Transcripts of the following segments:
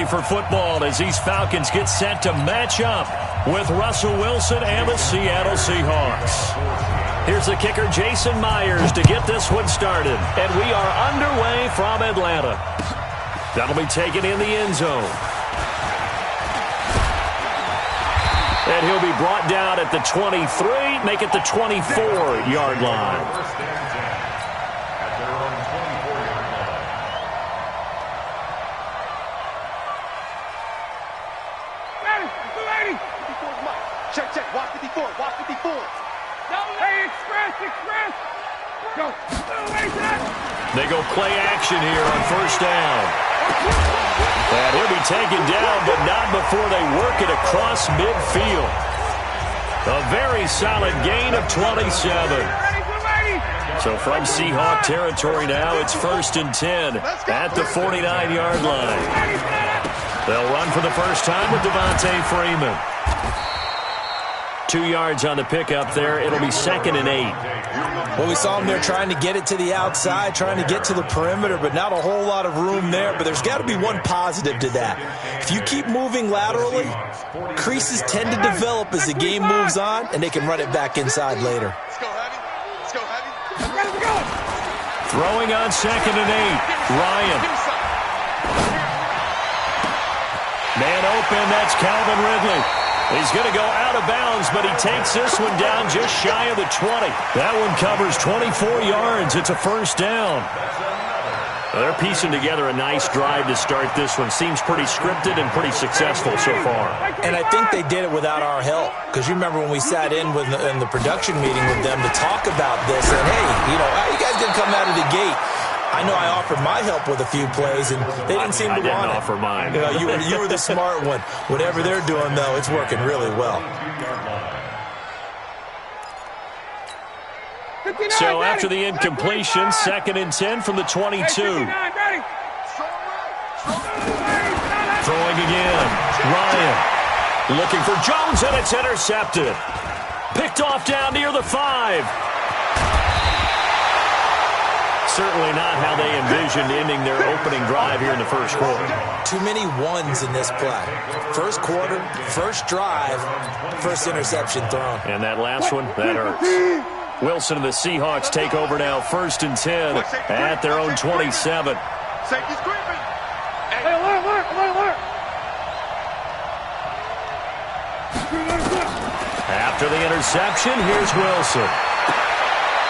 ready for football as these Falcons get set to match up with Russell Wilson and the Seattle Seahawks. Here's the kicker, Jason Myers, to get this one started. And we are underway from Atlanta. That'll be taken in the end zone. And he'll be brought down at the 23, make it the 24-yard line. Check. Watch 54. Hey, express. Go. They go play action here on first down. And he'll be taken down, but not before they work it across midfield. A very solid gain of 27. So from Seahawk territory now, it's 1st and 10 at the 49-yard line. They'll run for the first time with Devontae Freeman. 2 yards on the pickup there. It'll be 2nd and 8. Well, we saw him there trying to get it to the outside, trying to get to the perimeter, but not a whole lot of room there. But there's got to be one positive to that. If you keep moving laterally, creases tend to develop as the game moves on, and they can run it back inside later. Throwing on 2nd and 8. Ryan. Man open, that's Calvin Ridley. He's going to go out of bounds, but he takes this one down just shy of the 20. That one covers 24 yards. It's a first down. Well, they're piecing together a nice drive to start this one. Seems pretty scripted and pretty successful so far. And I think they did it without our help. Because you remember when we sat in the production meeting with them to talk about this, and hey, how you guys going to come out of the gate? I know I offered my help with a few plays, and they didn't seem to want it. I didn't offer mine. You were the smart one. Whatever they're doing, though, it's working really well. So after the incompletion, 2nd and 10 from the 22. Throwing again. Ryan looking for Jones, and it's intercepted. Picked off down near the 5. Certainly not how they envisioned ending their opening drive here in the first quarter. Too many ones in this play. First quarter, first drive, first interception thrown. And that last one, that hurts. Wilson and the Seahawks take over now, 1st and 10 at their own 27. Safety's creeping. Hey, alert. After the interception, here's Wilson.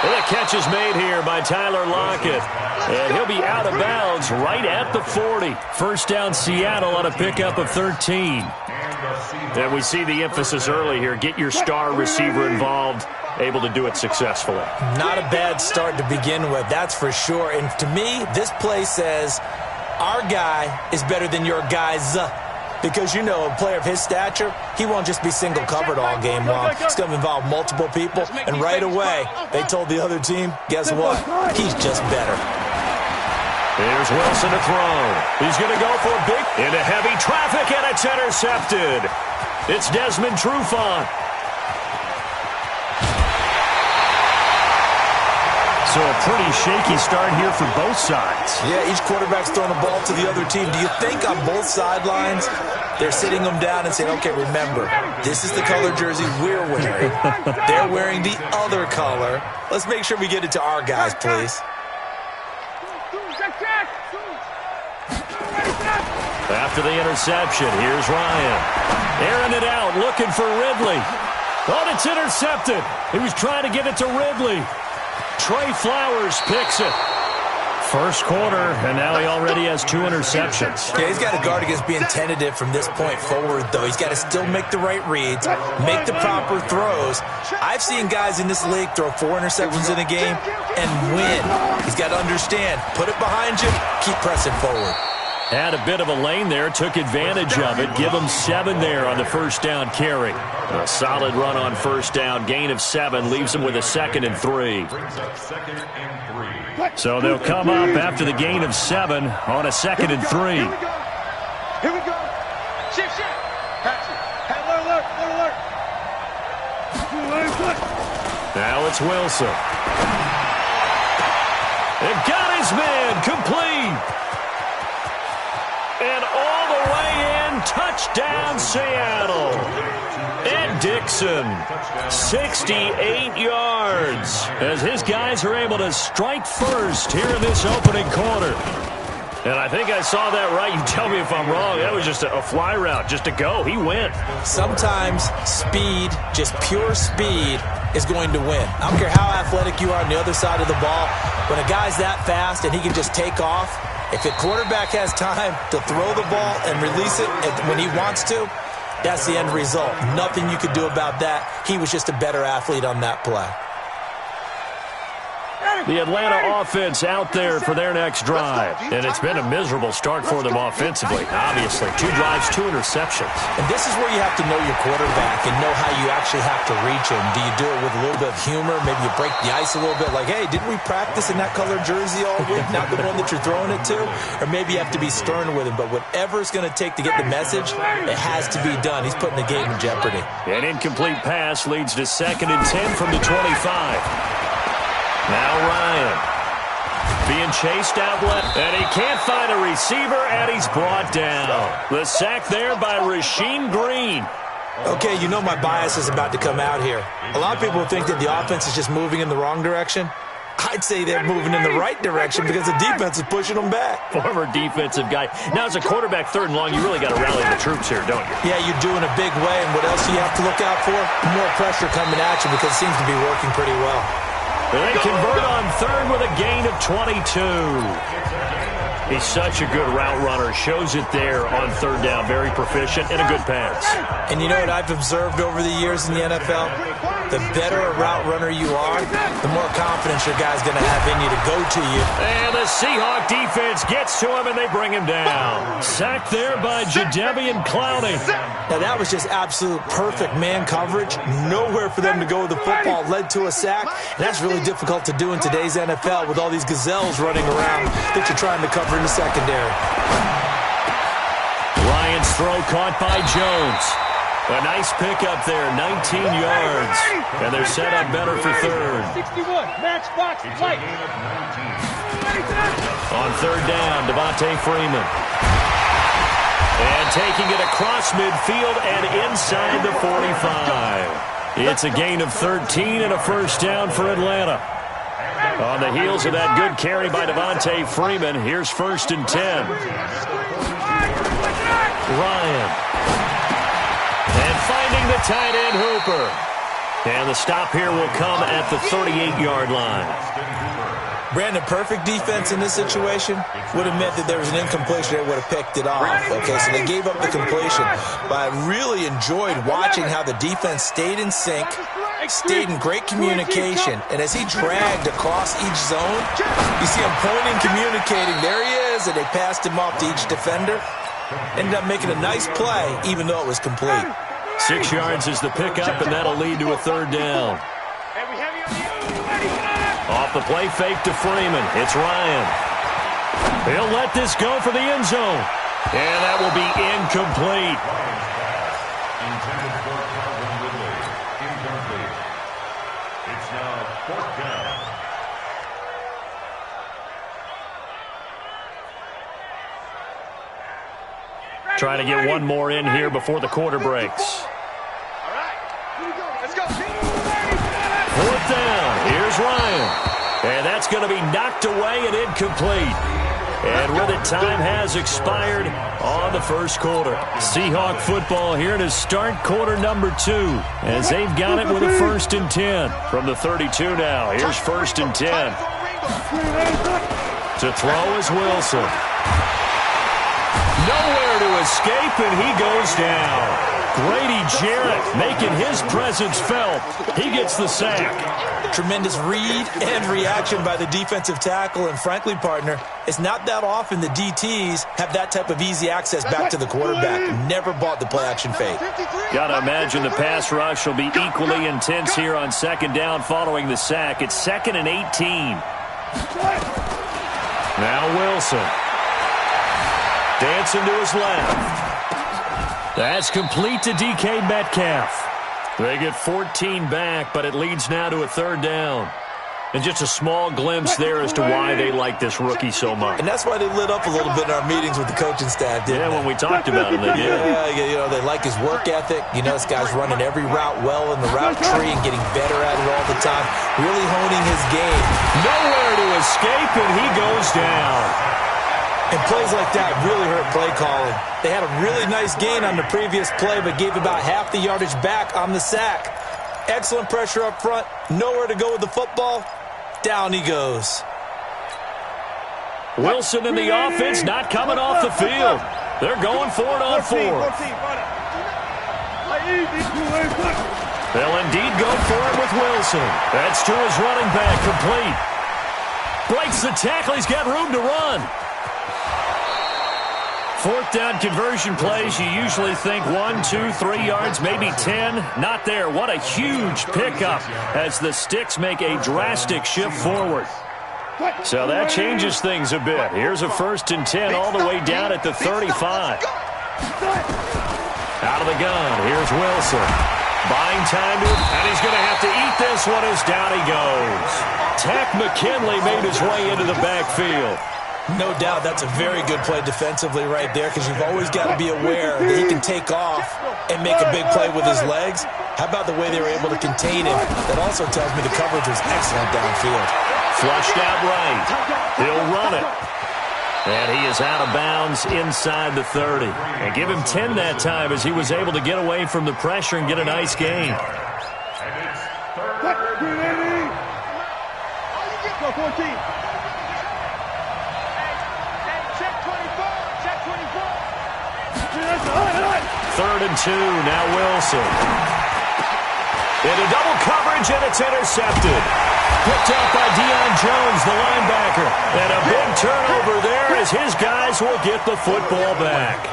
Well, the catch is made here by Tyler Lockett. And he'll be out of bounds right at the 40. First down Seattle on a pickup of 13. And we see the emphasis early here. Get your star receiver involved. Able to do it successfully. Not a bad start to begin with, that's for sure. And to me, this play says our guy is better than your guys. Because, a player of his stature, he won't just be single-covered all game long. It's going to involve multiple people. And right away, they told the other team, guess what? He's just better. Here's Wilson to throw. He's going to go for a big into heavy traffic, and it's intercepted. It's Desmond Trufant. So a pretty shaky start here for both sides. Yeah, each quarterback's throwing the ball to the other team. Do you think on both sidelines they're sitting them down and saying, okay, remember, this is the color jersey we're wearing. They're wearing the other color. Let's make sure we get it to our guys, please. After the interception, here's Ryan. Airing it out, looking for Ridley. Oh, it's intercepted. He was trying to get it to Ridley. Trey Flowers picks it. First quarter, and now he already has 2 interceptions. Yeah, he's got to guard against being tentative from this point forward, though. He's got to still make the right reads, make the proper throws. I've seen guys in this league throw 4 interceptions in a game and win. He's got to understand, put it behind you, keep pressing forward. Had a bit of a lane there, took advantage of it. Give him 7 there on the first down carry. A solid run on first down, gain of 7, leaves him with a 2nd and 3. So they'll come up after the gain of 7 on a 2nd and 3. Here we go. Shift. Patch it. Hey, alert. Now it's Wilson. They've got his man complete. And all the way Touchdown, Seattle. Ed Dickson, 68 yards, as his guys are able to strike first here in this opening quarter. And I think I saw that right. You tell me if I'm wrong. That was just a fly route, just to go. He went. Sometimes speed, just pure speed, is going to win. I don't care how athletic you are on the other side of the ball. When a guy's that fast and he can just take off, if the quarterback has time to throw the ball and release it when he wants to, that's the end result. Nothing you could do about that. He was just a better athlete on that play. The Atlanta offense out there for their next drive. And it's been a miserable start for them offensively. Obviously, 2 drives, 2 interceptions. And this is where you have to know your quarterback and know how you actually have to reach him. Do you do it with a little bit of humor? Maybe you break the ice a little bit like, hey, didn't we practice in that color jersey all week? Not the one that you're throwing it to? Or maybe you have to be stern with him. But whatever it's going to take to get the message, it has to be done. He's putting the game in jeopardy. An incomplete pass leads to 2nd and 10 from the 25. Now Ryan being chased out left, and he can't find a receiver, and he's brought down. The sack there by Rasheem Green. Okay, you know my bias is about to come out here. A lot of people think that the offense is just moving in the wrong direction. I'd say they're moving in the right direction because the defense is pushing them back. Former defensive guy. Now, as a quarterback, 3rd and long, you really got to rally the troops here, don't you? Yeah, you do in a big way, and what else do you have to look out for? More pressure coming at you because it seems to be working pretty well. They convert on 3rd with a gain of 22. He's such a good route runner. Shows it there on 3rd down. Very proficient and a good pass. And you know what I've observed over the years in the NFL? The better a route runner you are, the more confidence your guy's going to have in you to go to you. And the Seahawk defense gets to him, and they bring him down. Sacked there by Jadeveon Clowney. Now, that was just absolute perfect man coverage. Nowhere for them to go with the football. Led to a sack. And that's really difficult to do in today's NFL with all these gazelles running around that you're trying to cover in the secondary. Ryan's throw caught by Jones. A nice pickup there, 19 yards. And they're set up better for 3rd. 61, match box, light. On 3rd down, Devontae Freeman. And taking it across midfield and inside the 45. It's a gain of 13 and a 1st down for Atlanta. On the heels of that good carry by Devontae Freeman, here's 1st and 10. Ryan. And finding the tight end Hooper. And the stop here will come at the 38-yard line. Brandon, perfect defense in this situation would have meant that there was an incompletion. They would have picked it off. Okay, so they gave up the completion. But I really enjoyed watching how the defense stayed in sync, stayed in great communication. And as he dragged across each zone, you see him pointing, communicating. There he is, and they passed him off to each defender. Ended up making a nice play, even though it was complete. 6 yards is the pickup, and that'll lead to a 3rd down. Off the play fake to Freeman. It's Ryan. He'll let this go for the end zone. And that will be incomplete. Intended for Calvin Ridley. Incomplete. It's now 4th down. Trying to get one more in here before the quarter breaks. All right, here we go. Let's go. 4th down. Here's Ryan. And that's going to be knocked away and incomplete. And with it, time has expired on the 1st quarter. Seahawk football here to start quarter number 2. As they've got it with a 1st and 10 from the 32 now. Here's 1st and 10. To throw is Wilson. Nowhere to escape, and he goes down. Grady Jarrett making his presence felt. He gets the sack. Tremendous read and reaction by the defensive tackle. And frankly, partner, it's not that often the DTs have that type of easy access back to the quarterback. Never bought the play-action fake. Got to imagine the pass rush will be equally intense here on 2nd down following the sack. It's 2nd and 18. Now Wilson. Dancing to his left. That's complete to DK Metcalf. They get 14 back, but it leads now to a 3rd down. And just a small glimpse there as to why they like this rookie so much. And that's why they lit up a little bit in our meetings with the coaching staff, didn't they? When we talked about him, they did. Yeah, they like his work ethic. This guy's running every route well in the route tree and getting better at it all the time, really honing his game. Nowhere to escape, and he goes down. And plays like that really hurt play calling. They had a really nice gain on the previous play, but gave about half the yardage back on the sack. Excellent pressure up front. Nowhere to go with the football. Down he goes. Wilson in the offense not coming off the field. They're going for it on 4. They'll indeed go for it with Wilson. That's to his running back, complete. Breaks the tackle. He's got room to run. 4th down conversion plays, you usually think 1, 2, 3 yards, maybe 10. Not there. What a huge pickup as the Sticks make a drastic shift forward. So that changes things a bit. Here's a 1st and 10 all the way down at the 35. Out of the gun. Here's Wilson. Buying time to him, and he's going to have to eat this one as down he goes. Takk McKinley made his way into the backfield. No doubt that's a very good play defensively right there, because you've always got to be aware that he can take off and make a big play with his legs. How about the way they were able to contain him? That also tells me the coverage was excellent downfield. Flushed out right. He'll run it. And he is out of bounds inside the 30. And give him 10 that time as he was able to get away from the pressure and get a nice gain. Third and 2, now Wilson. Into double coverage, and it's intercepted. Picked off by Deion Jones, the linebacker. And a big turnover there as his guys will get the football back.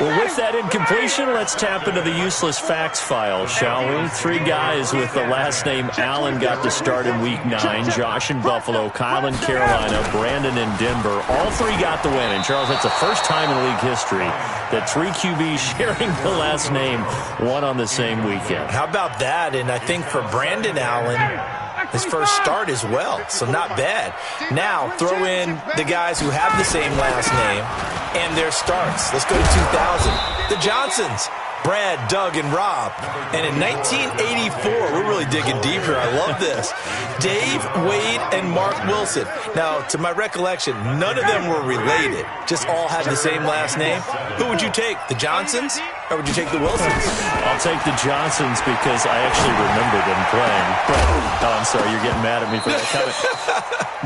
Well, with that incompletion, let's tap into the useless facts file, shall we? 3 guys with the last name Allen got to start in Week 9. Josh in Buffalo, Kyle in Carolina, Brandon in Denver. All 3 got the win. And, Charles, that's the first time in league history that 3 QBs sharing the last name won on the same weekend. How about that? And I think for Brandon Allen, his first start as well, so not bad. Now, throw in the guys who have the same last name and their starts. Let's go to 2000. The Johnsons, Brad, Doug, and Rob. And in 1984, we're really digging deep here. I love this. Dave, Wade, and Mark Wilson. Now, to my recollection, none of them were related. Just all had the same last name. Who would you take, the Johnsons, or would you take the Wilsons? I'll take the Johnsons because I actually remember them playing. But, I'm sorry, you're getting mad at me for that comment.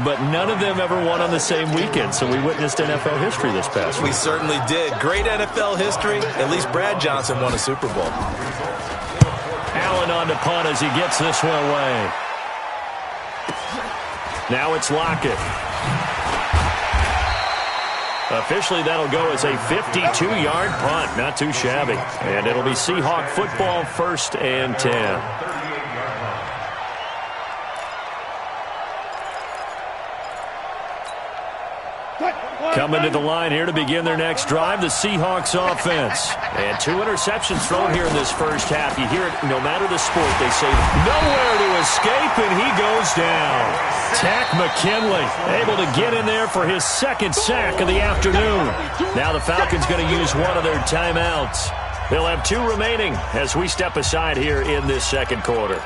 But none of them ever won on the same weekend, so we witnessed NFL history this past week. We certainly did. Great NFL history. At least Brad Johnson won a Super Bowl. Allen on to punt as he gets this one away. Now it's Lockett. Officially, that'll go as a 52-yard punt. Not too shabby. And it'll be Seahawk football, 1st and 10. Coming to the line here to begin their next drive, the Seahawks offense. And 2 interceptions thrown here in this first half. You hear it no matter the sport. They say nowhere to escape, and he goes down. Takk McKinley able to get in there for his 2nd sack of the afternoon. Now the Falcons going to use one of their timeouts. They'll have 2 remaining as we step aside here in this second quarter.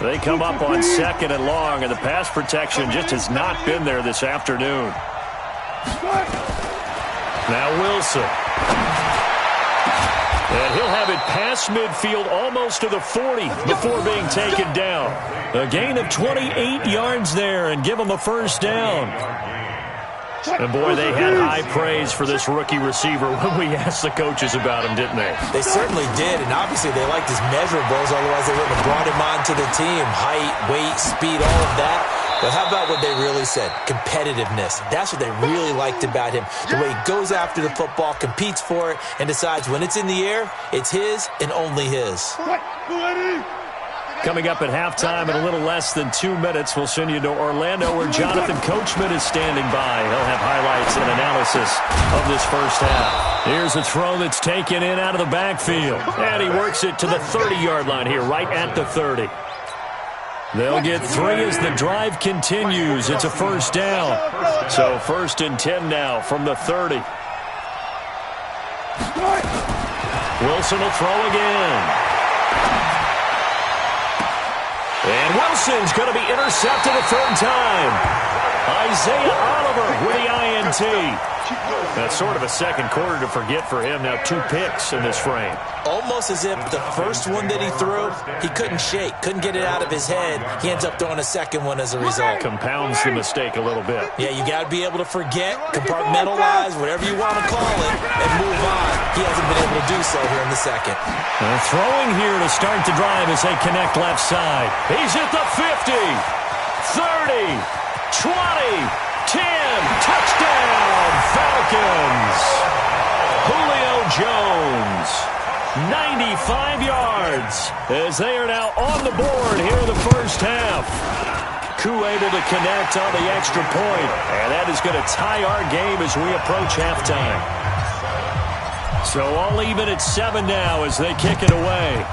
They come up on 2nd and long, and the pass protection just has not been there this afternoon. Now Wilson. And he'll have it past midfield almost to the 40 before being taken down. A gain of 28 yards there and give him a 1st down. And, boy, they had high praise for this rookie receiver when we asked the coaches about him, didn't they? They certainly did, and obviously they liked his measurables, otherwise they wouldn't have brought him onto the team. Height, weight, speed, all of that. But how about what they really said? Competitiveness. That's what they really liked about him. The way he goes after the football, competes for it, and decides when it's in the air, it's his and only his. Coming up at halftime in a little less than 2 minutes, we'll send you to Orlando where Jonathan Coachman is standing by. He'll have highlights and analysis of this first half. Here's a throw that's taken in out of the backfield. And he works it to the 30-yard line here, right at the 30. They'll get 3 as the drive continues. It's a first down. So 1st and 10 now from the 30. Wilson will throw again. And Wilson's going to be intercepted a 3rd time. Isaiah Oliver with the INT. That's sort of a second quarter to forget for him. Now 2 picks in this frame. Almost as if the first one that he threw, he couldn't shake, couldn't get it out of his head. He ends up throwing a second one as a result. Compounds the mistake a little bit. Yeah, you got to be able to forget, compartmentalize, whatever you want to call it, and move on. He hasn't been able to do so here in the second. Throwing here to start the drive as they connect left side. He's at the 50, 30, 20, 10, touchdown, Falcons. Julio Jones, 95 yards, as they are now on the board here in the first half. Koo able to connect on the extra point, and that is going to tie our game as we approach halftime. So all even at 7 now as they kick it away.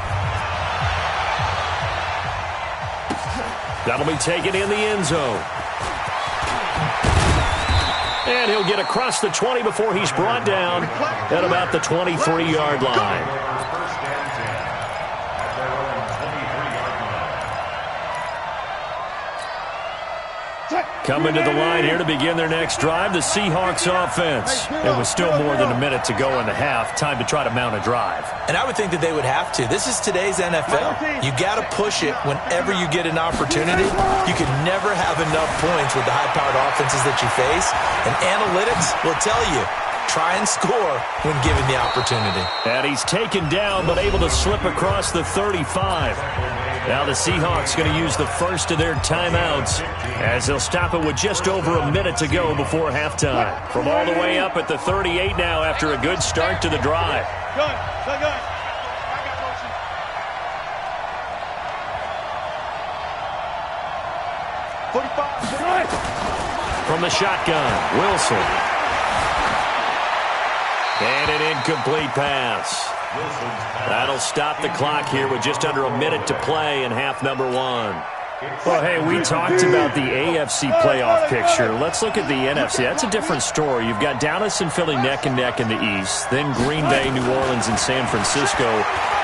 That'll be taken in the end zone. And he'll get across the 20 before he's brought down at about the 23-yard line. Coming to the line here to begin their next drive, the Seahawks offense. It was still more than a minute to go in the half. Time to try to mount a drive. And I would think that they would have to. This is today's NFL. You got to push it whenever you get an opportunity. You can never have enough points with the high-powered offenses that you face. And analytics will tell you, try and score when given the opportunity. And he's taken down but able to slip across the 35. Now the Seahawks going to use the first of their timeouts as they'll stop it with just over a minute to go before halftime. From all the way up at the 38 now after a good start to the drive. Good. I got motion. 45. From the shotgun, Wilson. And an incomplete pass. That'll stop the clock here with just under a minute to play in half number 1. Well, hey, we talked about the AFC playoff picture. Let's look at the NFC. That's a different story. You've got Dallas and Philly neck and neck in the East, then Green Bay, New Orleans, and San Francisco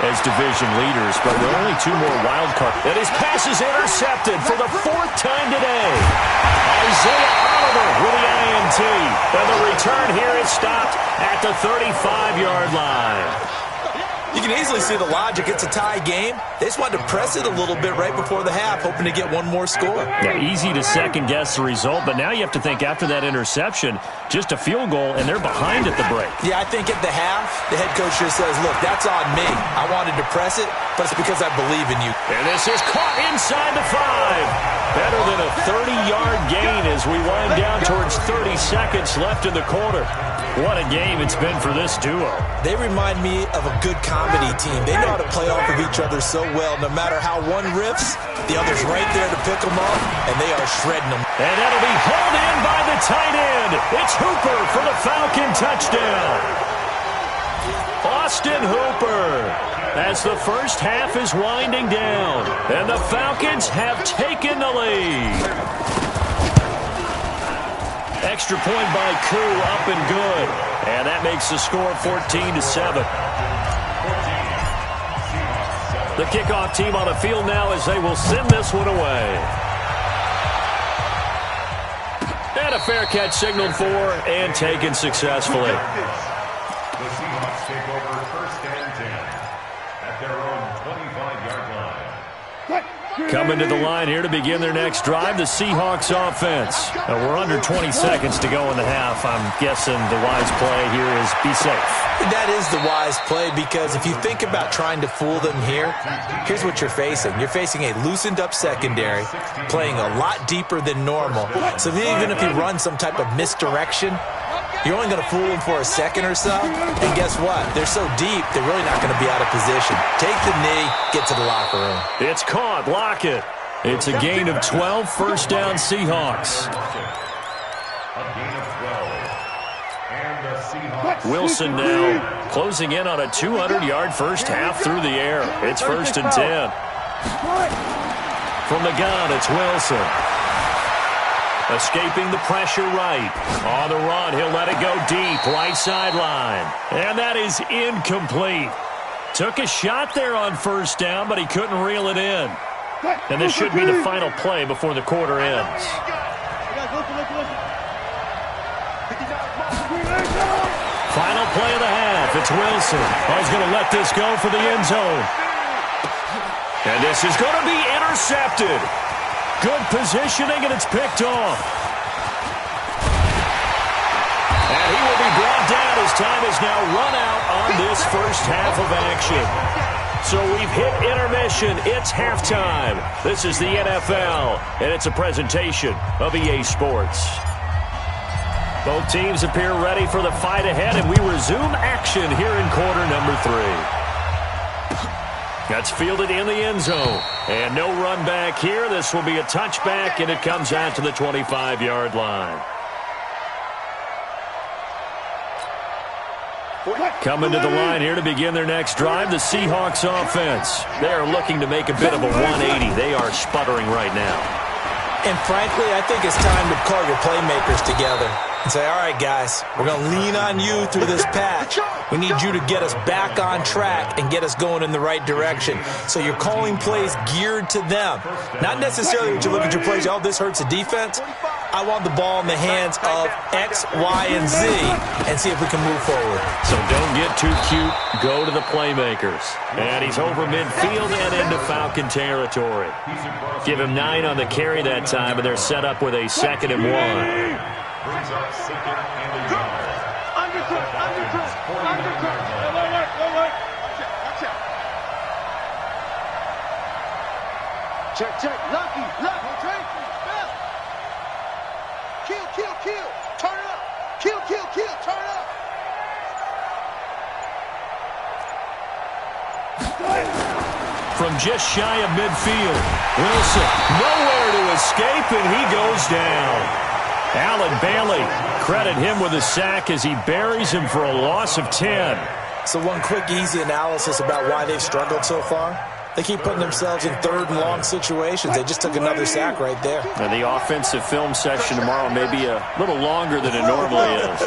as division leaders. But there are only 2 more wild cards. And his pass is intercepted for the 4th time today. Isaiah Oliver with the INT. And the return here is stopped at the 35-yard line. You can easily see the logic. It's a tie game. They just wanted to press it a little bit right before the half, hoping to get one more score. Yeah, easy to second-guess the result, but now you have to think after that interception, just a field goal, and they're behind at the break. Yeah, I think at the half, the head coach just says, look, that's on me. I wanted to press it, but it's because I believe in you. And this is caught inside the 5. Better than a 30-yard gain as we wind down towards 30 seconds left in the quarter. What a game it's been for this duo. They remind me of a good comedy team. They know how to play off of each other so well. No matter how one riffs, the other's right there to pick them up, and they are shredding them. And that'll be hauled in by the tight end. It's Hooper for the Falcon touchdown. Austin Hooper as the first half is winding down, and the Falcons have taken the lead. Extra point by Koo, up and good. And that makes the score 14-7. The kickoff team on the field now as they will send this one away. And a fair catch signaled for and taken successfully. The Seahawks take over 1st and 10 at their own 25-yard line. Coming to the line here to begin their next drive, the Seahawks offense. Now we're under 20 seconds to go in the half. I'm guessing the wise play here is be safe. That is the wise play, because if you think about trying to fool them here, here's what you're facing. You're facing a loosened up secondary, playing a lot deeper than normal. So even if you run some type of misdirection, you're only going to fool them for a second or so. And guess what? They're so deep, they're really not going to be out of position. Take the knee, get to the locker room. It's caught. Lockett. It's a gain of 12, first down Seahawks. A gain of 12. And the Seahawks. Wilson now closing in on a 200-yard first half through the air. It's 1st and 10. From the gun, it's Wilson. Escaping the pressure right. On the run, he'll let it go deep, right sideline. And that is incomplete. Took a shot there on first down, but he couldn't reel it in. And this should be the final play before the quarter ends. Final play of the half. It's Wilson. Oh, he's going to let this go for the end zone. And this is going to be intercepted. Good positioning, and it's picked off. And he will be brought down as time is now run out on this first half of action. So we've hit intermission. It's halftime. This is the NFL, and it's a presentation of EA Sports. Both teams appear ready for the fight ahead, and we resume action here in quarter number 3. That's fielded in the end zone. And no run back here. This will be a touchback, and it comes out to the 25-yard line. Coming to the line here to begin their next drive, the Seahawks offense. They are looking to make a bit of a 180. They are sputtering right now. And frankly, I think it's time to call your playmakers together and say, all right, guys, we're going to lean on you through this patch. We need you to get us back on track and get us going in the right direction. So you're calling plays geared to them. Not necessarily that you look at your plays, oh, this hurts the defense. I want the ball in the hands of X, Y, and Z and see if we can move forward. So don't get too cute. Go to the playmakers. And he's over midfield and into Falcon territory. Give him 9 on the carry that time, and they're set up with a 2nd and 1. Brings up 2nd and 1. Undercut. Watch out. Check. Lucky. Spell. Kill. Turn it up. Kill. Turn it up. From just shy of midfield, Wilson nowhere to escape, and he goes down. Alan Bailey, credit him with a sack as he buries him for a loss of 10. So one quick, easy analysis about why they've struggled so far. They keep putting themselves in 3rd and long situations. They just took another sack right there. And the offensive film session tomorrow may be a little longer than it normally is.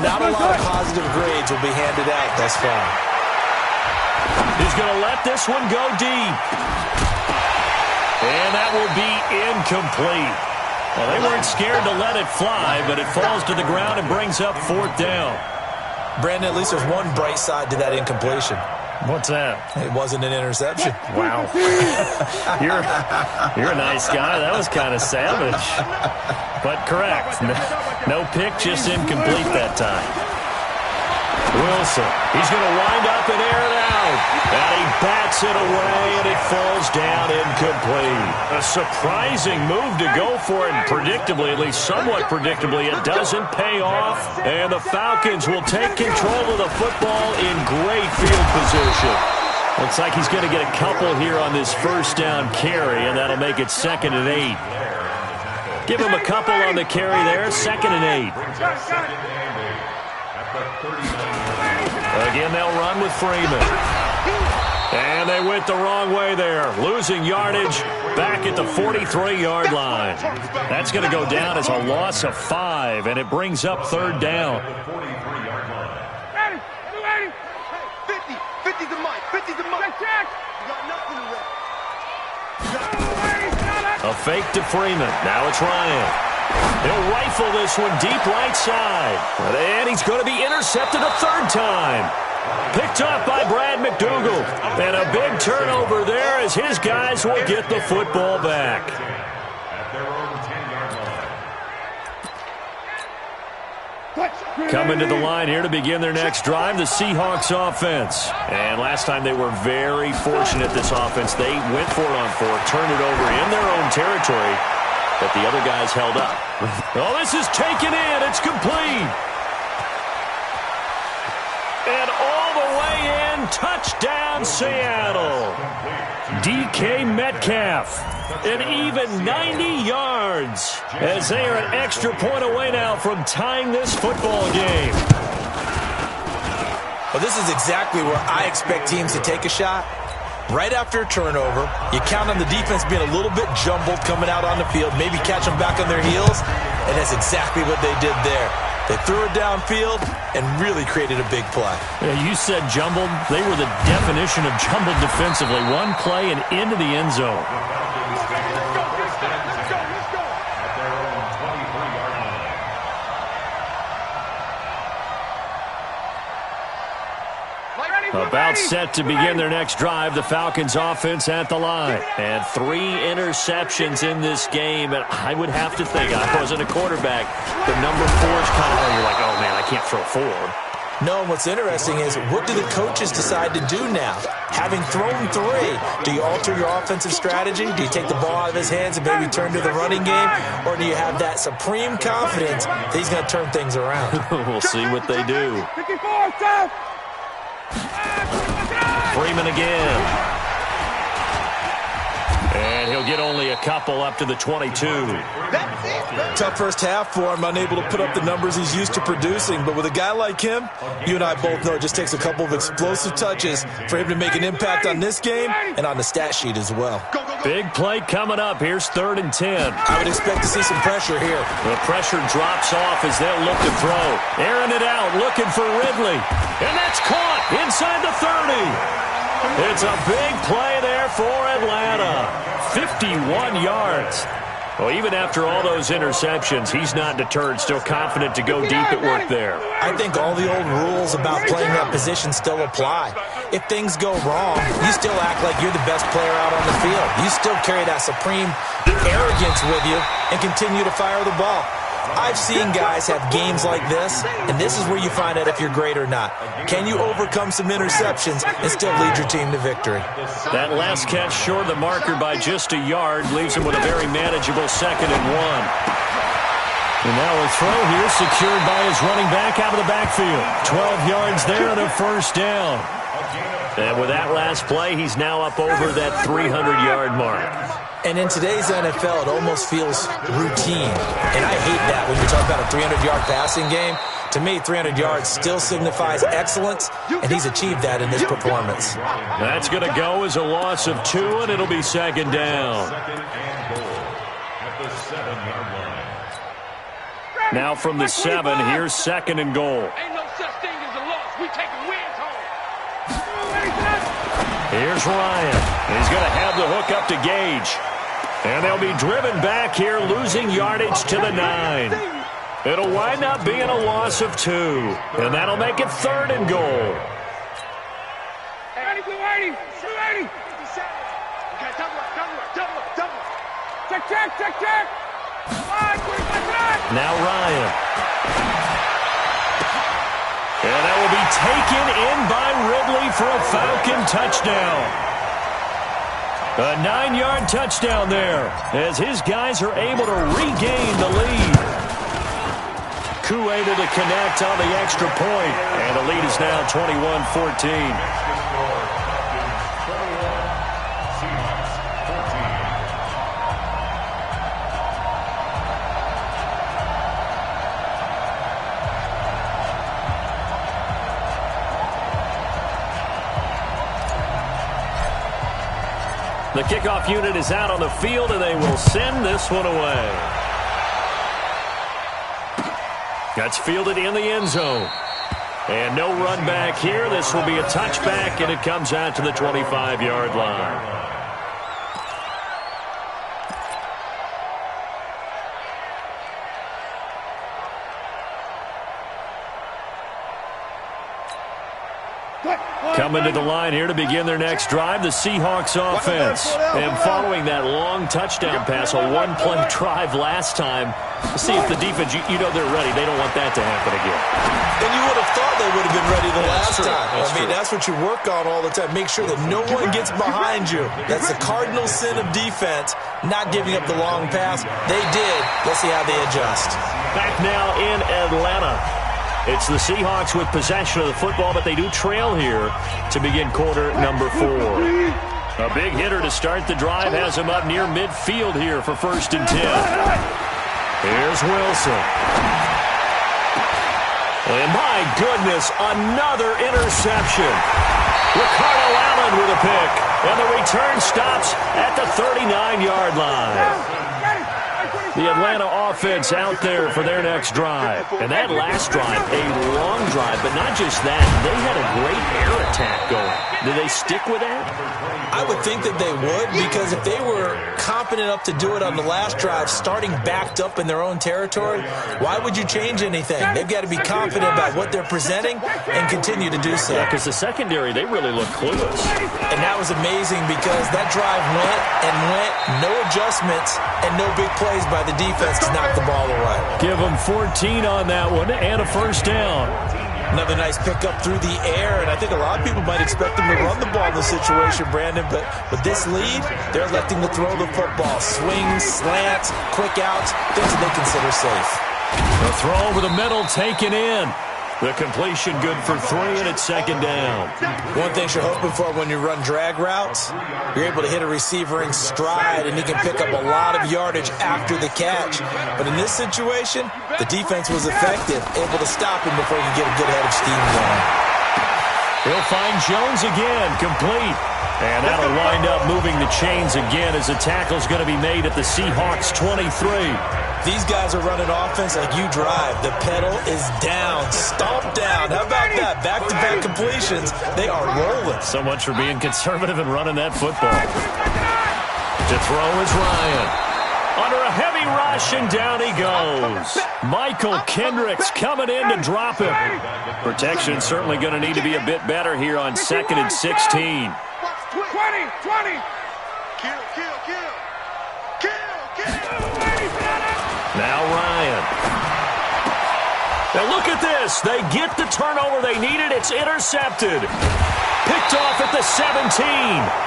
Not a lot of positive grades will be handed out thus far. He's going to let this one go deep. And that will be incomplete. Well, they weren't scared to let it fly, but it falls to the ground and brings up 4th down. Brandon, at least there's one bright side to that incompletion. What's that? It wasn't an interception. Wow. You're a nice guy. That was kind of savage. But correct. No pick, just incomplete that time. Wilson, he's going to wind up and air it out. And he bats it away, and it falls down incomplete. A surprising move to go for it, and predictably, at least somewhat predictably, it doesn't pay off. And the Falcons will take control of the football in great field position. Looks like he's going to get a couple here on this first down carry, and that'll make it 2nd and 8. Give him a couple on the carry there, 2nd and 8. Again, they'll run with Freeman. And they went the wrong way there. Losing yardage back at the 43-yard line. That's going to go down as a loss of 5, and it brings up 3rd down. 50 the mic. You got nothing to A fake to Freeman. Now it's Ryan. He'll rifle this one deep right side. And he's going to be intercepted a 3rd time. Picked up by Brad McDougal. And a big turnover there as his guys will get the football back. At their own 10-yard line. Coming to the line here to begin their next drive, the Seahawks offense. And last time they were very fortunate, this offense. They went for it on 4th, turned it over in their own territory. But the other guys held up. Oh, this is taken in. It's complete. And all the way in. Touchdown, Seattle. DK Metcalf. An even 90 yards. As they are an extra point away now from tying this football game. Well, this is exactly where I expect teams to take a shot. right after a turnover. You count on the defense being a little bit jumbled coming out on the field, maybe catch them back on their heels, and that's exactly what they did there. They threw it downfield and really created a big play. Yeah, you said jumbled. They were the definition of jumbled defensively. One play and into the end zone. About set to begin their next drive, the Falcons offense at the line. And 3 interceptions in this game. And I would have to think, I wasn't a quarterback, but number 4 is kind of, you're like, oh man, I can't throw 4. No, what's interesting is, what do the coaches decide to do now? Having thrown 3, do you alter your offensive strategy? Do you take the ball out of his hands and maybe turn to the running game? Or do you have that supreme confidence that he's going to turn things around? We'll see what they do. Freeman again. And he'll get only a couple up to the 22. Tough first half for him, unable to put up the numbers he's used to producing. But with a guy like him, you and I both know it just takes a couple of explosive touches for him to make an impact on this game and on the stat sheet as well. Big play coming up. Here's 3rd and 10. I would expect to see some pressure here. The pressure drops off as they'll look to throw. Airing it out, looking for Ridley. And that's caught inside the 30. It's a big play there for Atlanta. 51 yards. Well, even after all those interceptions, he's not deterred, still confident to go deep at work there. I think all the old rules about playing that position still apply. If things go wrong, you still act like you're the best player out on the field. You still carry that supreme arrogance with you and continue to fire the ball. I've seen guys have games like this, and this is where you find out if you're great or not. Can you overcome some interceptions and still lead your team to victory? That last catch short of the marker by just a yard leaves him with a very manageable 2nd and 1. And now a throw here secured by his running back out of the backfield. 12 yards there and a first down. And with that last play, he's now up over that 300-yard mark. And in today's NFL, it almost feels routine. And I hate that when you talk about a 300-yard passing game. To me, 300 yards still signifies excellence, and he's achieved that in this performance. That's going to go as a loss of 2, and it'll be 2nd down. At the 7-yard line. Now from the 7, here's 2nd and goal. Ain't no such thing as a loss. We take wins home. Here's Ryan. He's going to have the hook up to Gage. And they'll be driven back here, losing yardage to the 9. It'll wind up being a loss of 2. And that'll make it 3rd and goal. Check. Now Ryan. And that will be taken in by Ridley for a Falcon touchdown. A 9-yard touchdown there as his guys are able to regain the lead. Koo able to connect on the extra point, and the lead is now 21-14. The kickoff unit is out on the field, and they will send this one away. That's fielded in the end zone. And no run back here. This will be a touchback, and it comes out to the 25-yard line. Coming to the line here to begin their next drive, the Seahawks offense. And following that long touchdown pass, a one-play drive last time, see if the defense, you know they're ready. They don't want that to happen again. And you would have thought they would have been ready the last time. That's what you work on all the time. Make sure that no one gets behind you. That's the cardinal sin of defense, not giving up the long pass. They did. Let's see how they adjust. Back now in Atlanta. It's the Seahawks with possession of the football, but they do trail here to begin quarter number 4. A big hitter to start the drive has him up near midfield here for 1st and 10. Here's Wilson. And my goodness, another interception. Ricardo Allen with a pick. And the return stops at the 39-yard line. The Atlanta offense out there for their next drive. And that last drive, a long drive, but not just that. They had a great air attack going. Did they stick with that? I would think that they would, because if they were confident enough to do it on the last drive, starting backed up in their own territory, why would you change anything? They've got to be confident about what they're presenting and continue to do so. Yeah, because the secondary, they really look clueless. And that was amazing because that drive went and went, no adjustments, and no big plays by the defense to knock the ball away. Give them 14 on that one and a first down. Another nice pickup through the air, and I think a lot of people might expect them to run the ball in this situation, Brandon, but with this lead, they're electing to throw the football. Swings, slants, quick outs, things that they consider safe. The throw over the middle taken in. The completion good for 3, and it's second down. One thing you're hoping for when you run drag routes, you're able to hit a receiver in stride, and he can pick up a lot of yardage after the catch. But in this situation, the defense was effective, able to stop him before he could get a good head of steam going. He'll find Jones again, complete. And that'll wind up moving the chains again as the tackle's going to be made at the Seahawks 23. These guys are running offense like you drive. The pedal is down, stomp down. How about that? Back-to-back completions. They are rolling. So much for being conservative and running that football. To throw is Ryan. Under a heavy rush, and down he goes. Michael Kendricks coming in to drop him. Protection certainly going to need to be a bit better here on 2nd and 16. 20. Kill. Now Ryan. Now look at this. They get the turnover they needed. It's intercepted. Picked off at the 17.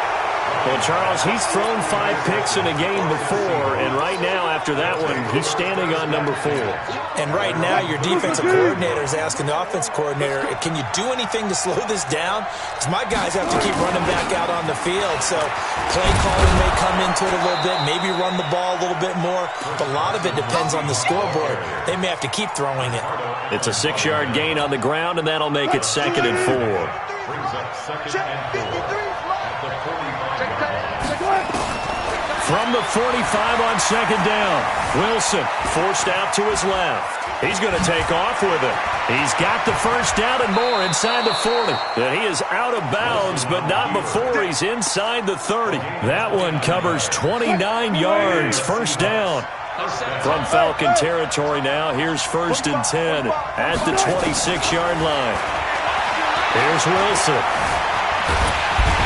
Well, Charles, he's thrown 5 picks in a game before, and right now, after that one, he's standing on number 4. And right now, your defensive coordinator is asking the offense coordinator, can you do anything to slow this down? Because my guys have to keep running back out on the field, so play calling may come into it a little bit, maybe run the ball a little bit more, but a lot of it depends on the scoreboard. They may have to keep throwing it. It's a 6-yard gain on the ground, and that'll make it 2nd and 4. Brings up 2nd and 4 at the 45. From the 45 on 2nd down, Wilson forced out to his left. He's going to take off with it. He's got the first down and more inside the 40. And he is out of bounds, but not before he's inside the 30. That one covers 29 yards, first down. From Falcon territory now, here's 1st and 10 at the 26-yard line. Here's Wilson.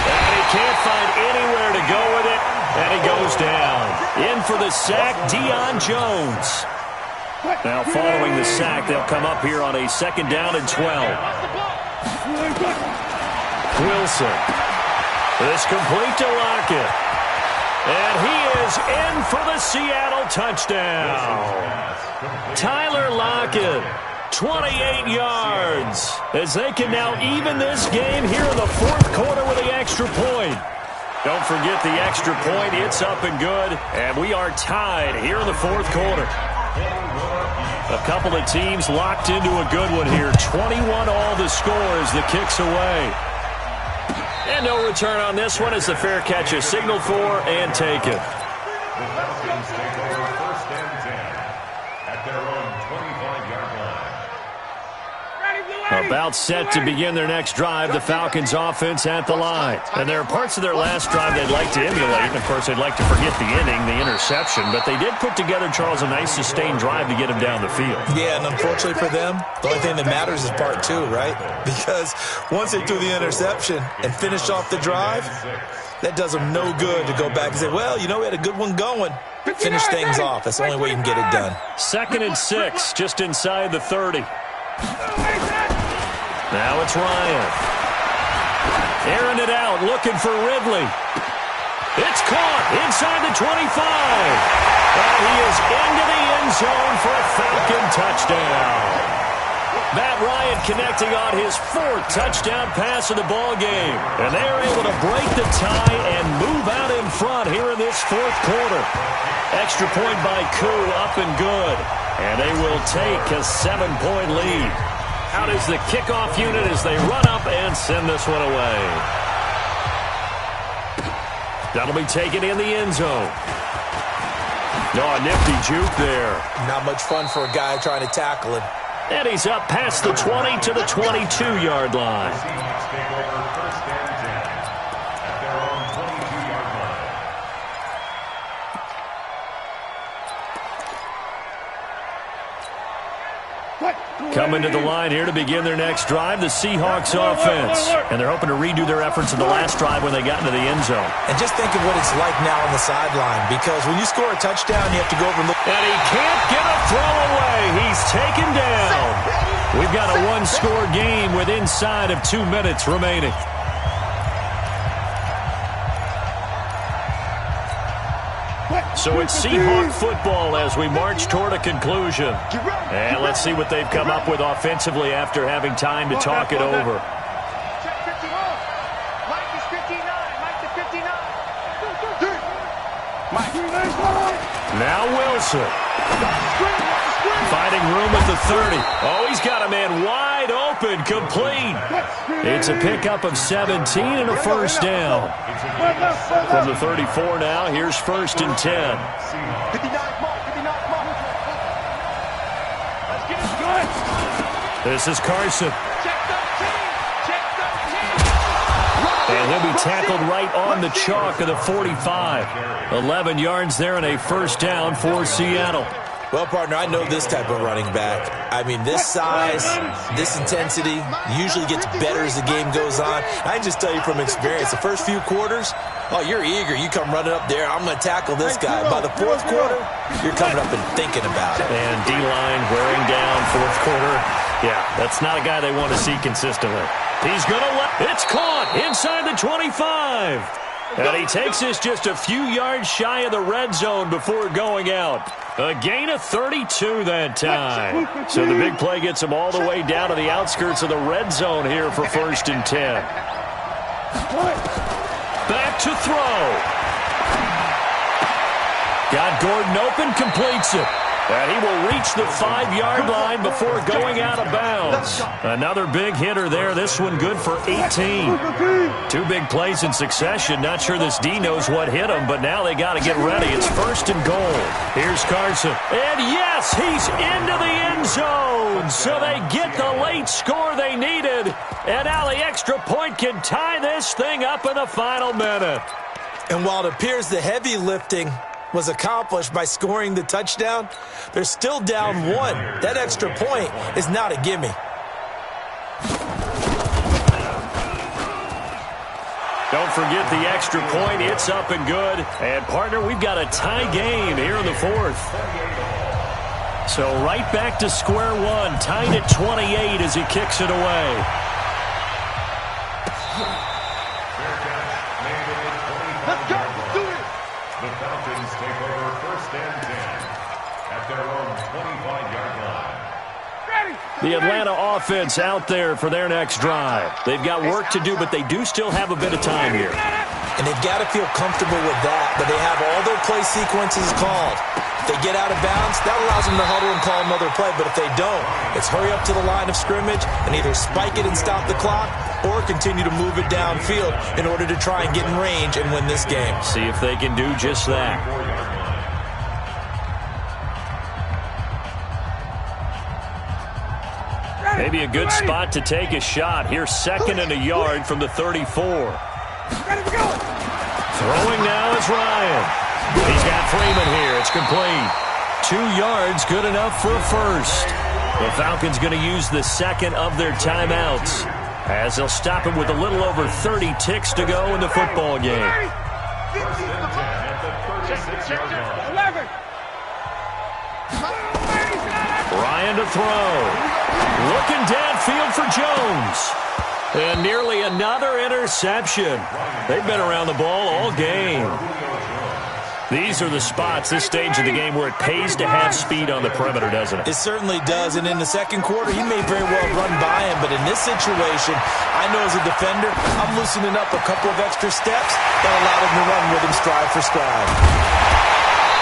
And he can't find anywhere to go with it. And he goes down. In for the sack, Deion Jones. Now following the sack, they'll come up here on a 2nd down and 12. Wilson. This complete to Lockett. And he is in for the Seattle touchdown. Tyler Lockett, 28 yards. As they can now even this game here in the 4th quarter with the extra point. Don't forget the extra point. It's up and good. And we are tied here in the 4th quarter. A couple of teams locked into a good one here. 21 all the score as the kick's away. And no return on this one as the fair catch is signaled for and taken. The Falcons take over 1st and 10 at their own 25-yard line. About set to begin their next drive, the Falcons offense at the line. And there are parts of their last drive they'd like to emulate. And, of course, they'd like to forget the inning, the interception. But they did put together, Charles, a nice sustained drive to get him down the field. Yeah, and unfortunately for them, the only thing that matters is part 2, right? Because once they threw the interception and finished off the drive, that does them no good to go back and say, well, you know, we had a good one going. Finish things off. That's the only way you can get it done. 2nd and 6, just inside the 30. Now it's Ryan. Airing it out, looking for Ridley. It's caught inside the 25. And he is into the end zone for a Falcon touchdown. Matt Ryan connecting on his 4th touchdown pass of the ball game. And they are able to break the tie and move out in front here in this 4th quarter. Extra point by Koo, up and good. And they will take a 7-point lead. Out is the kickoff unit as they run up and send this one away. That'll be taken in the end zone. Oh, a nifty juke there. Not much fun for a guy trying to tackle him. And he's up past the 20 to the 22-yard line. Seahawks take over first and 10 at their own 22-yard line. Coming to the line here to begin their next drive, the Seahawks offense. And they're hoping to redo their efforts in the last drive when they got into the end zone. And just think of what it's like now on the sideline, because when you score a touchdown, you have to go over and look. And he can't get a throw away. He's taken down. We've got a one-score game with inside of 2 minutes remaining. So it's Seahawk football as we march toward a conclusion. And let's see what they've come up with offensively after having time to talk it over. Check 51. Mike is 59. Mike to 59. Now Wilson. Finding room at the 30. Oh, he's got a man wide open, complete. It's a pickup of 17 and a first down. From the 34 now, here's first and 10. 59 mark. 59 mark. Let's get it going. This is Carson. Check 13. Check 13. And he'll be tackled right on the chalk of the 45. 11 yards there and a first down for Seattle. Well, partner, I know this type of running back. I mean, this size, this intensity usually gets better as the game goes on. I can just tell you from experience, the first few quarters, oh, you're eager. You come running up there, I'm going to tackle this guy. By the fourth quarter, you're coming up and thinking about it. And D-line wearing down fourth quarter. Yeah, that's not a guy they want to see consistently. He's going to it's caught inside the 25. And he takes this just a few yards shy of the red zone before going out. A gain of 32 that time. So the big play gets him all the way down to the outskirts of the red zone here for first and 10. Back to throw. Got Gordon open, completes it. And he will reach the 5-yard line before going out of bounds. Another big hitter there. This one good for 18. 2 big plays in succession. Not sure this D knows what hit him, but now they got to get ready. It's first and goal. Here's Carson. And yes, he's into the end zone. So they get the late score they needed. And now the extra point can tie this thing up in the final minute. And while it appears the heavy lifting was accomplished by scoring the touchdown, they're still down 1. That extra point is not a gimme. Don't forget the extra point. It's up and good. And, partner, we've got a tie game here in the fourth. So right back to square one. Tied at 28 as he kicks it away. Let's go. Let's do it. The Falcons take over first and 10 at their own 25-yard line. The Atlanta offense out there for their next drive. They've got work to do, but they do still have a bit of time here. And they've got to feel comfortable with that, but they have all their play sequences called. If they get out of bounds, that allows them to huddle and call another play, but if they don't, it's hurry up to the line of scrimmage and either spike it and stop the clock or continue to move it downfield in order to try and get in range and win this game. See if they can do just that. Maybe a good spot to take a shot. Here's second and a yard from the 34. Throwing now is Ryan. He's got Freeman here. It's complete. 2 yards, good enough for a first. The Falcons going to use the second of their timeouts as they'll stop him with a little over 30 ticks to go in the football game. First and 10 at the 36-yard line. 11. Ryan to throw. Looking downfield for Jones. And nearly another interception. They've been around the ball all game. These are the spots, this stage of the game, where it pays to have speed on the perimeter, doesn't it? It certainly does, and in the second quarter, he may very well run by him, but in this situation, I know as a defender, I'm loosening up a couple of extra steps that allow him to run with him stride for stride.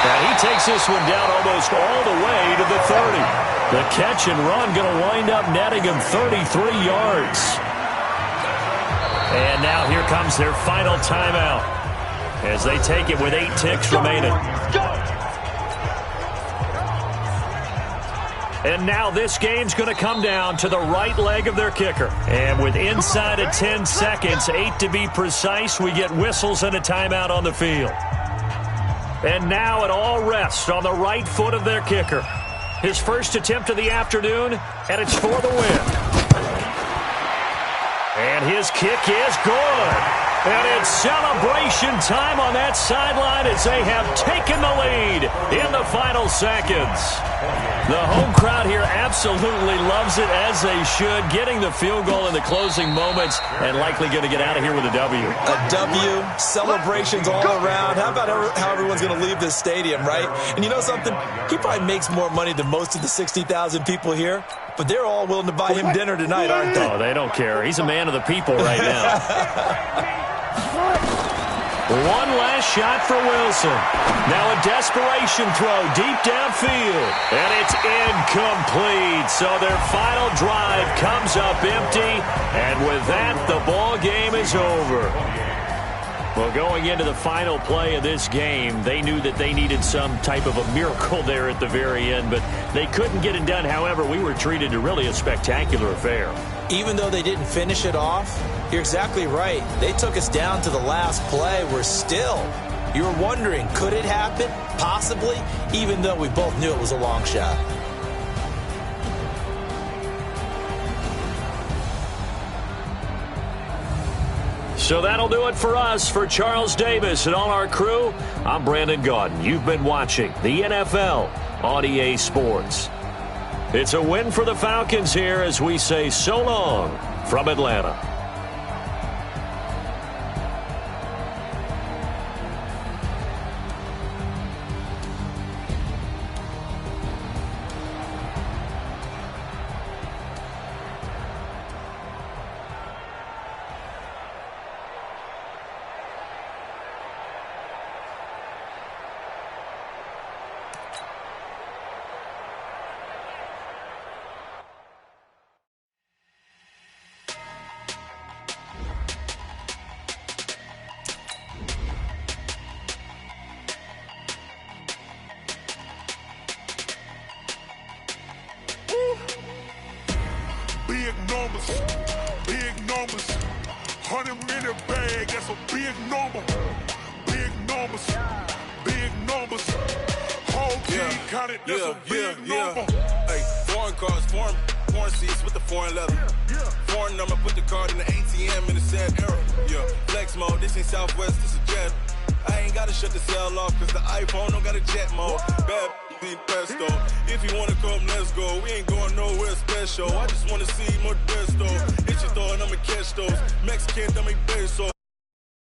Now he takes this one down almost all the way to the 30. The catch and run going to wind up netting him 33 yards. Now here comes their final timeout as they take it with 8 ticks remaining. And now this game's going to come down to the right leg of their kicker. And with inside of 10 seconds, 8 to be precise, we get whistles and a timeout on the field. And now it all rests on the right foot of their kicker. His first attempt of the afternoon, and it's for the win. And his kick is good. And it's celebration time on that sideline as they have taken the lead in the final seconds. The home crowd here absolutely loves it, as they should, getting the field goal in the closing moments and likely going to get out of here with a W. A W, celebrations all around. How about how everyone's going to leave this stadium, right? And you know something? He probably makes more money than most of the 60,000 people here, but they're all willing to buy him dinner tonight, aren't they? Oh, they don't care. He's a man of the people right now. One last shot for Wilson. Now a desperation throw deep downfield. And it's incomplete. So their final drive comes up empty. And with that, the ball game is over. Well, going into the final play of this game, they knew that they needed some type of a miracle there at the very end, but they couldn't get it done. However, we were treated to really a spectacular affair. Even though they didn't finish it off, you're exactly right. They took us down to the last play. You were wondering, could it happen? Possibly, even though we both knew it was a long shot. So that'll do it for us. For Charles Davis and all our crew, I'm Brandon Gaudin. You've been watching the NFL on EA Sports. It's a win for the Falcons here as we say so long from Atlanta. Big numbers, 100 in the bag, that's a big number. Big numbers, whole team counted, that's a big number. Hey, foreign cars, foreign seats with the foreign leather. Foreign number, put the card in the ATM in the sad era. Yeah, flex mode, this ain't Southwest, this is Jet. I ain't gotta shut the cell off, cause the iPhone don't got a jet mode. Bad pesto. If you wanna come, let's go. We ain't going nowhere special. I just wanna see more pesto. Hit your thought, I'ma catch those. Mexican, don't make peso.